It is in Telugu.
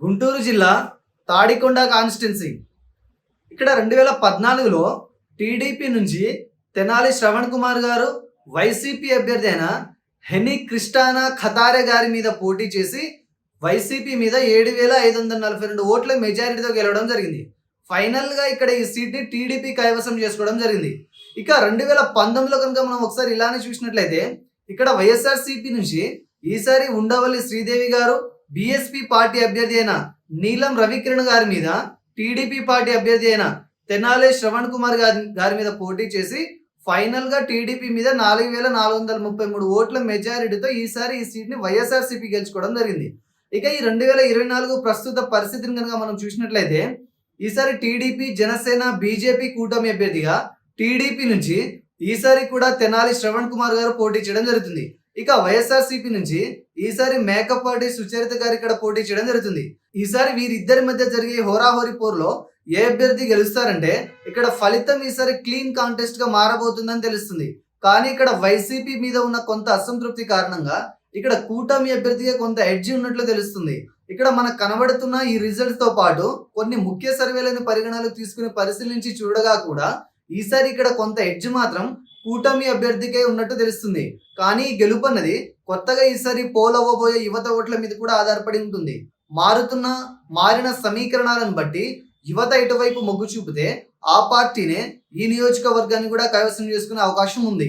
గుంటూరు జిల్లా తాడికొండ కాన్స్టిట్యున్సీ. ఇక్కడ 2014లో టీడీపీ నుంచి తెనాలి శ్రవణ్ కుమార్ గారు వైసీపీ అభ్యర్థి అయిన హెనీ క్రిస్టానా ఖతారే గారి మీద పోటీ చేసి వైసీపీ మీద 7,542 ఓట్ల మెజారిటీతో గెలవడం జరిగింది. ఫైనల్గా ఇక్కడ ఈ సీట్ని టీడీపీ కైవసం చేసుకోవడం జరిగింది. ఇక 2019లో కనుక మనం ఒకసారి ఇలానే చూసినట్లయితే ఇక్కడ వైఎస్ఆర్సీపీ నుంచి ఈసారి ఉండవల్లి శ్రీదేవి గారు బీఎస్పీ పార్టీ అభ్యర్థి అయిన నీలం రవికిరణ్ గారి మీద టీడీపీ పార్టీ అభ్యర్థి అయిన తెనాలి శ్రవణ్ కుమార్ గారి మీద పోటీ చేసి ఫైనల్ గా టీడీపీ మీద 4,433 ఓట్ల మెజారిటీతో ఈసారి ఈ సీట్ ని వైఎస్ఆర్సీపీ గెలుచుకోవడం జరిగింది. ఇక ఈ 2024 ప్రస్తుత పరిస్థితిని కనుక మనం చూసినట్లయితే ఈసారి టీడీపీ, జనసేన, బీజేపీ కూటమి అభ్యర్థిగా టీడీపీ నుంచి ఈసారి కూడా తెనాలి శ్రవణ్ కుమార్ గారు పోటీ చేయడం జరుగుతుంది. ఇక వైఎస్ఆర్సీపీ నుంచి ఈసారి మేకపాటి సుచరిత గారు ఇక్కడ పోటీ చేయడం జరుగుతుంది. ఈసారి వీరిద్దరి మధ్య జరిగే హోరాహోరీ పోరులో ఏ అభ్యర్థి గెలుస్తారంటే ఇక్కడ ఫలితం ఈసారి క్లీన్ కాంటెస్ట్ గా మారబోతుందని తెలుస్తుంది. కానీ ఇక్కడ వైసీపీ మీద ఉన్న కొంత అసంతృప్తి కారణంగా ఇక్కడ కూటమి అభ్యర్థిగా కొంత ఎడ్జ్ ఉన్నట్లు తెలుస్తుంది. ఇక్కడ మనకు కనబడుతున్న ఈ రిజల్ట్ తో పాటు కొన్ని ముఖ్య సర్వేలను పరిగణనలోకి తీసుకుని పరిశీలించి చూడగా కూడా ఈసారి ఇక్కడ కొంత ఎడ్జ్ మాత్రం కూటమి అభ్యర్థికే ఉన్నట్టు తెలుస్తుంది. కానీ ఈ గెలుపు అన్నది కొత్తగా ఈసారి పోల్ అవ్వబోయే యువత ఓట్ల మీద కూడా ఆధారపడి ఉంటుంది. మారిన సమీకరణాలను బట్టి యువత ఇటువైపు మొగ్గు చూపితే ఆ పార్టీనే ఈ నియోజకవర్గాన్ని కూడా కైవసం చేసుకునే అవకాశం ఉంది.